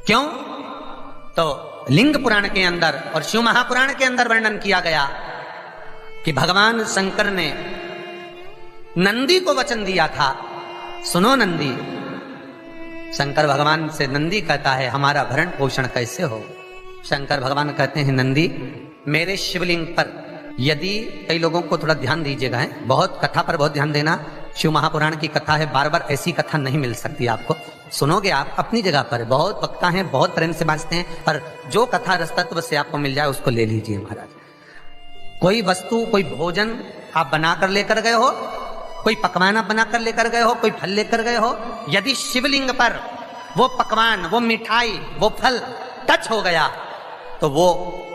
क्यों? तो लिंग पुराण के अंदर और शिव महापुराण के अंदर वर्णन किया गया कि भगवान शंकर ने नंदी को वचन दिया था, सुनो नंदी। शंकर भगवान से नंदी कहता है हमारा भरण पोषण कैसे हो? शंकर भगवान कहते हैं नंदी मेरे शिवलिंग पर यदि, कई लोगों को थोड़ा ध्यान दीजिएगा, है बहुत कथा पर बहुत ध्यान देना, शिव महापुराण की कथा है, बार बार ऐसी कथा नहीं मिल सकती आपको। सुनोगे आप अपनी जगह पर, बहुत वक्ता हैं, बहुत प्रेम से बांचते हैं, पर जो कथा रस तत्व से आपको मिल जाए उसको ले लीजिए महाराज। कोई वस्तु, कोई भोजन आप बनाकर लेकर गए हो, कोई पकवान आप बनाकर लेकर गए हो, कोई फल लेकर गए हो, यदि शिवलिंग पर वो पकवान, वो मिठाई, वो फल टच हो गया तो वो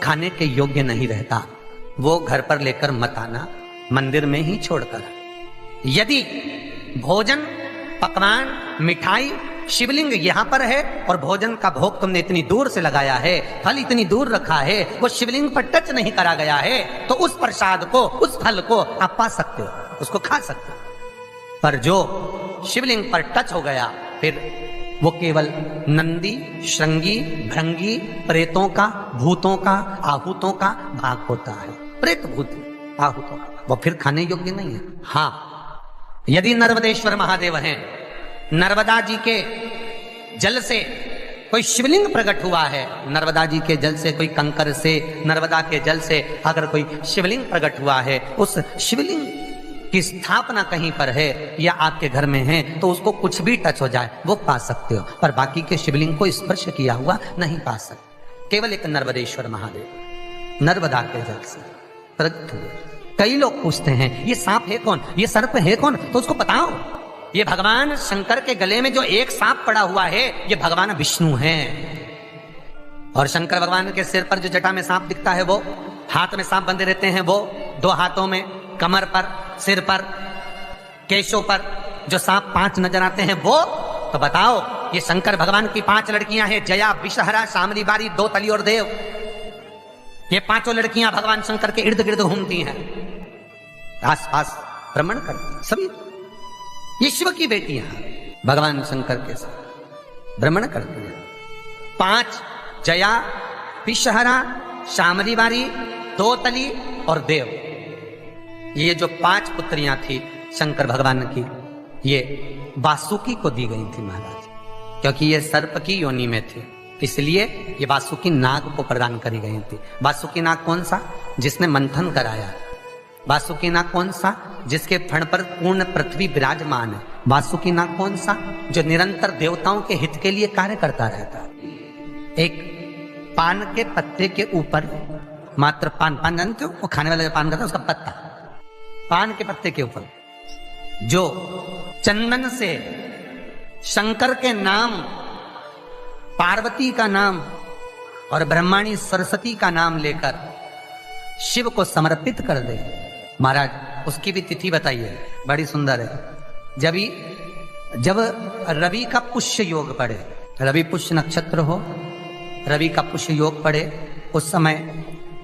खाने के योग्य नहीं रहता, वो घर पर लेकर मत आना, मंदिर में ही छोड़कर। यदि भोजन, पकवान, मिठाई, शिवलिंग यहां पर है और भोजन का भोग तुमने इतनी दूर से लगाया है, फल इतनी दूर रखा है, वो शिवलिंग पर टच नहीं करा गया है, तो उस प्रसाद को, उस फल को आप पा सकते हो, उसको खा सकते हो। पर जो शिवलिंग पर टच हो गया फिर वो केवल नंदी, श्रृंगी, भृंगी, प्रेतों का, भूतों का, आहूतों का भाग होता है। प्रेत, भूत, आहूतों का, वो फिर खाने योग्य नहीं है। हाँ, यदि नर्मदेश्वर महादेव हैं, नर्मदा जी के जल से कोई शिवलिंग प्रकट हुआ है, नर्मदा जी के जल से, कोई कंकर से, नर्मदा के जल से अगर कोई शिवलिंग प्रकट हुआ है, उस शिवलिंग की स्थापना कहीं पर है या आपके घर में है, तो उसको कुछ भी टच हो जाए वो पा सकते हो, पर बाकी के शिवलिंग को स्पर्श किया हुआ नहीं पा सकते। केवल एक नर्मदेश्वर महादेव नर्मदा के जल से प्रकट हुए। कई लोग पूछते हैं ये सांप है कौन, ये सर्प है कौन, तो उसको बताओ ये भगवान शंकर के गले में जो एक सांप पड़ा हुआ है ये भगवान विष्णु हैं। और शंकर भगवान के सिर पर जो जटा में सांप दिखता है, वो हाथ में सांप बंधे रहते हैं, वो दो हाथों में, कमर पर, सिर पर, केशों पर जो सांप 5 नजर आते हैं वो, तो बताओ ये शंकर भगवान की 5 लड़कियां हैं, जया, विषहरा, शामली बारी, दो तली और देव। ये 5 लड़कियां भगवान शंकर के इर्द गिर्द घूमती हैं, आसपास भ्रमण करती, सभी ये शिव की बेटियां भगवान शंकर के साथ भ्रमण करती हैं। 5 जया, विषहरा, शामली बारी, दो तली और देव, ये जो 5 पुत्रियां थी शंकर भगवान की, ये वासुकी को दी गई थी महाराज, क्योंकि ये सर्प की योनि में थे, इसलिए ये वासुकी नाग को प्रदान करी गई थी। वासुकी नाग कौन सा? जिसने मंथन कराया। वासुकी नाग कौन सा? जिसके फण पर पूर्ण पृथ्वी विराजमान है। वासुकी नाग कौन सा? जो निरंतर देवताओं के हित के लिए कार्य करता रहता। एक पान के पत्ते के ऊपर, मात्र पान जानते हो, वो खाने वाला जो पान करता है उसका पत्ता, पान के पत्ते के ऊपर जो चंदन से शंकर के नाम, पार्वती का नाम और ब्रह्माणी सरस्वती का नाम लेकर शिव को समर्पित कर दे महाराज, उसकी भी तिथि बताइए, बड़ी सुंदर है। जब रवि का पुष्य योग पड़े, रवि पुष्य नक्षत्र हो, रवि का पुष्य योग पड़े, उस समय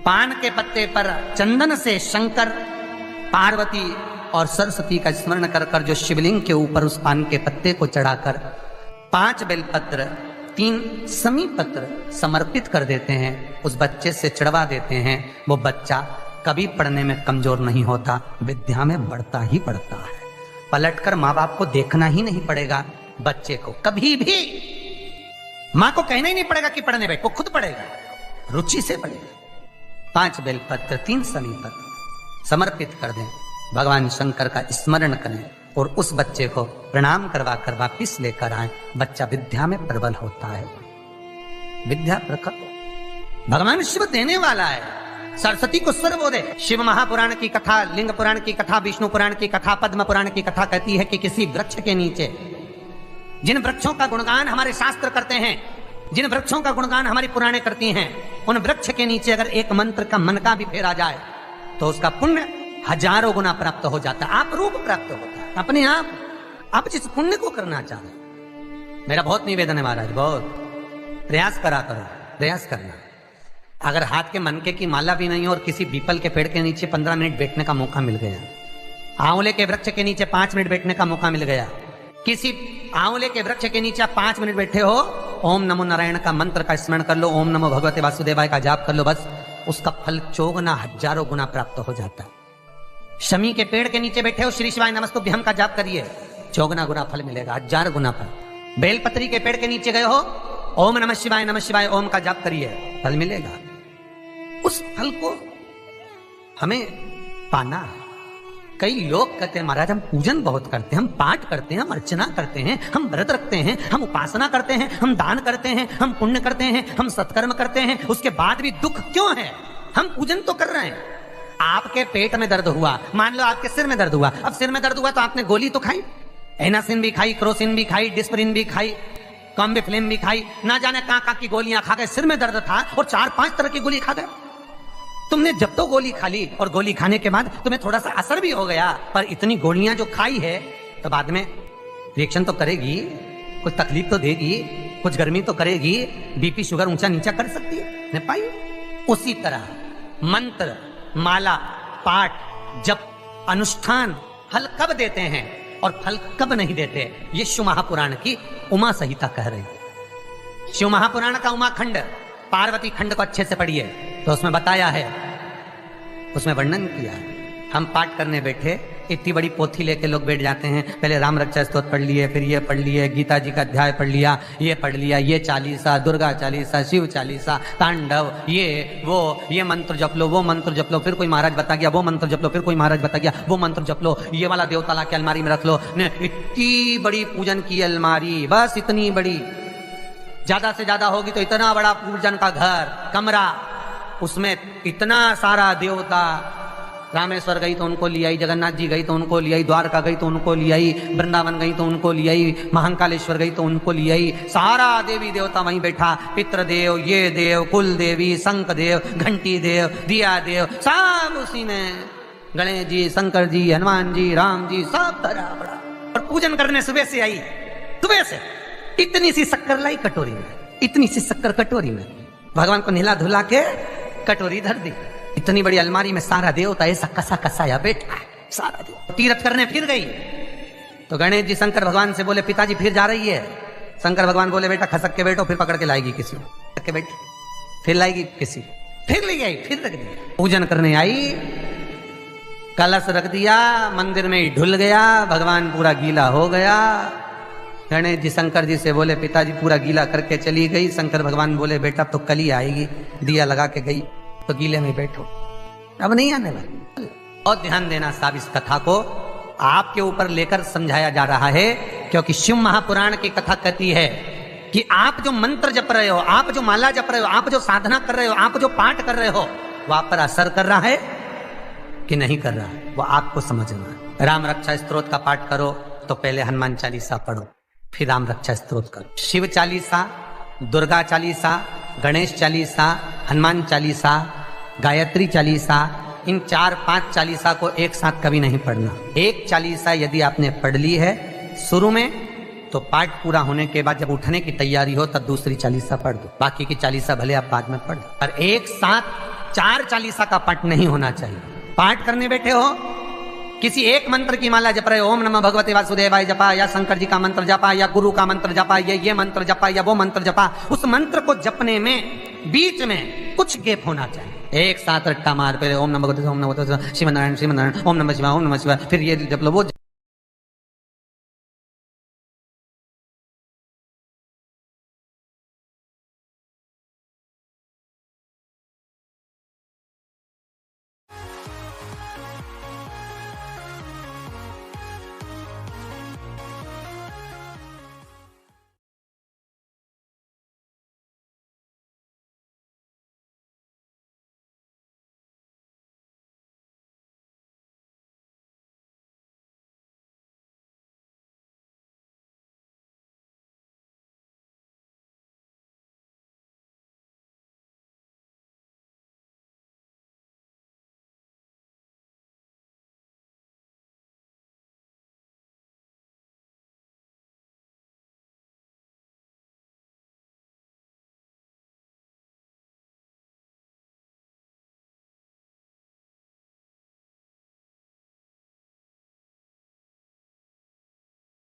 पान के पत्ते पर चंदन से शंकर, पार्वती और सरस्वती का स्मरण कर कर जो शिवलिंग के ऊपर उस पान के पत्ते को चढ़ाकर 5 बेलपत्र, 3 समी पत्र समर्पित कर देते हैं, उस बच्चे से चढ़वा देते हैं, वो बच्चा कभी पढ़ने में कमजोर नहीं होता, विद्या में बढ़ता ही बढ़ता है। पलटकर माँ बाप को देखना ही नहीं पड़ेगा, बच्चे को कभी भी माँ को कहना ही नहीं पड़ेगा कि पढ़ने बैठ, वो खुद पढ़ेगा, रुचि से पढ़ेगा। 5 बेलपत्र, 3 समी पत्र समर्पित कर दें, भगवान शंकर का स्मरण करें और उस बच्चे को प्रणाम करवा कर वापिस लेकर आए। बच्चा विद्या में प्रबल होता है, विद्या प्रकट भगवान शिव देने वाला है। सरस्वती को स्वर बोले। शिव महापुराण की कथा, लिंग पुराण की कथा, विष्णु पुराण की कथा, पद्म पुराण की कथा कहती है कि किसी वृक्ष के नीचे, जिन वृक्षों का गुणगान हमारे शास्त्र करते हैं, जिन वृक्षों का गुणगान हमारी पुराणे करती हैं, उन वृक्ष के नीचे अगर एक मंत्र का मनका भी फेरा जाए तो उसका पुण्य हजारों गुना प्राप्त हो जाता है, आप रूप प्राप्त होता है अपने आप जिस पुण्य को करना चाहते हैं। मेरा बहुत निवेदन है महाराज, बहुत प्रयास करा करो, प्रयास करना। अगर हाथ के मनके की माला भी नहीं हो और किसी पीपल के पेड़ के नीचे 15 मिनट बैठने का मौका मिल गया, आंवले के वृक्ष के नीचे 5 मिनट बैठने का मौका मिल गया, किसी आंवले के वृक्ष के नीचे 5 मिनट बैठे हो ओम नमो नारायण का मंत्र का स्मरण कर लो, ओम नमो भगवते वासुदेवाय का जाप कर लो, बस उसका फल 54 हजारों गुना प्राप्त हो जाता है। शमी के पेड़ के नीचे बैठे हो, श्री शिवाय नमस्तुभ्यम का जाप करिए, 54 गुना फल मिलेगा, 1000 गुना फल। बेलपत्री के पेड़ के नीचे गए हो, ओम नमः शिवाय ओम का जाप करिए, फल मिलेगा। उस फल को हमें पाना है। कई लोग कहते हैं महाराज हम पूजन बहुत करते हैं, हम पाठ करते हैं, हम अर्चना करते हैं, हम व्रत रखते हैं, हम उपासना करते हैं, हम दान करते हैं, हम पुण्य करते हैं, हम सत्कर्म करते हैं, उसके बाद भी दुख क्यों है? हम पूजन तो कर रहे हैं। आपके पेट में दर्द हुआ, मान लो आपके सिर में दर्द हुआ, अब सिर में दर्द हुआ तो आपने गोली तो खाई, एनासिन भी खाई, क्रोसिन भी खाई, डिस्परिन भी खाई, कॉम्बिफ्लिन भी खाई, ना जाने कहां कहां की गोलियां खा गए, सिर में दर्द था और 4-5 तरह की गोली खा गए। तुमने जब तो गोली खा ली और गोली खाने के बाद तुम्हें थोड़ा सा असर भी हो गया, पर इतनी गोलियां जो खाई है तो बाद में रिएक्शन तो करेगी, कुछ तकलीफ तो देगी, कुछ गर्मी तो करेगी, बीपी शुगर ऊंचा नीचा कर सकती है, नहीं पाई। उसी तरह मंत्र, माला, पाठ, जप, अनुष्ठान फल कब देते हैं और फल कब नहीं देते, ये शिव महापुराण की उमा संहिता कह रही है। शिव महापुराण का उमा खंड, पार्वती खंड को अच्छे से पढ़िए तो उसमें बताया है, उसमें वर्णन किया है। हम पाठ करने बैठे, इतनी बड़ी पोथी लेके लोग बैठ जाते हैं, पहले राम रक्षा स्तोत्र पढ़ लिए, फिर ये पढ़ लिए, गीता जी का अध्याय पढ़ लिया, ये पढ़ लिया, ये चालीसा, दुर्गा चालीसा, शिव चालीसा, तांडव, ये मंत्र जप लो, वो मंत्र जप लो, फिर कोई महाराज बता गया वो मंत्र जप लो, फिर कोई महाराज बता गया वो मंत्र जप लो, ये वाला देवता ला के अलमारी में रख लो। इतनी बड़ी पूजन की अलमारी, बस इतनी बड़ी, ज्यादा से ज्यादा होगी तो इतना बड़ा पूजन का घर, कमरा, उसमें इतना सारा देवता। रामेश्वर गई तो उनको ले आई, जगन्नाथ जी गई तो उनको ले आई, द्वारका गई तो उनको ले आई, वृंदावन गई तो उनको ले आई, महाकालेश्वर गई तो उनको ले आई, सारा देवी देवता वहीं बैठा, पितृदेव, ये देव, कुल देवी, शंख देव, घंटी देव, दिया देव, सब उसी में, गणेश जी, शंकर जी, हनुमान जी, राम जी, सब भरा बड़ा। और पूजन करने सुबह से आई, सुबह से इतनी सी शक्कर लाई कटोरी में, इतनी सी शक्कर कटोरी में, भगवान को नहला धुला के कटोरी धर दी। इतनी बड़ी अलमारी में सारा देवता ऐसा कसा कसाया बैठा है, सारा देव। तीर्थ करने फिर गई तो गणेश जी शंकर भगवान से बोले पिताजी फिर जा रही है। शंकर भगवान बोले बेटा खसक के बैठो, फिर पकड़ के लाएगी किसी को, बैठ फिर लाएगी किसी, फिर ले आई, फिर रख दिया। पूजन करने आई, कलश रख दिया, मंदिर में ही ढुल गया, भगवान पूरा गीला हो गया। गणेश जी शंकर जी से बोले पिताजी पूरा गीला करके चली गई। शंकर भगवान बोले बेटा तो कल ही आएगी, दिया लगा के गई तो गीले में बैठो, अब नहीं आने वाली। और ध्यान देना साहब, इस कथा को आपके ऊपर लेकर समझाया जा रहा है, क्योंकि शिव महापुराण की कथा कहती है कि आप जो मंत्र जप रहे हो, आप जो माला जप रहे हो, आप जो साधना कर रहे हो, आप जो पाठ कर रहे हो, वह आप पर असर कर रहा है कि नहीं कर रहा है, वो आपको समझना है। राम रक्षा स्तोत्र का पाठ करो तो पहले हनुमान चालीसा पढ़ो, फिर राम रक्षा स्तोत्र करो। शिव चालीसा, दुर्गा चालीसा, गणेश चालीसा, हनुमान चालीसा, गायत्री चालीसा, इन 4-5 चालीसा को एक साथ कभी नहीं पढ़ना। एक चालीसा यदि आपने पढ़ ली है शुरू में, तो पाठ पूरा होने के बाद जब उठने की तैयारी हो तब दूसरी चालीसा पढ़ दो, बाकी की चालीसा भले आप बाद में पढ़ दो। पर एक साथ 4 चालीसा का पाठ नहीं होना चाहिए। पाठ करने बैठे हो, किसी एक मंत्र की माला जप रहे हो, ओम नमः भगवते वासुदेवाय जपा, या शंकर जी का मंत्र जपा, या गुरु का मंत्र जपा, या ये मंत्र जपा, या वो मंत्र जपा, उस मंत्र को जपने में बीच में कुछ गैप होना चाहिए। एक साथ रट्टा मार पहले ओम नमः भगवते, ओम नमः भगवते, श्रीमन नारायण, ओम नमः शिवाय, ओम नमः शिवाय, फिर ये जप लो, वो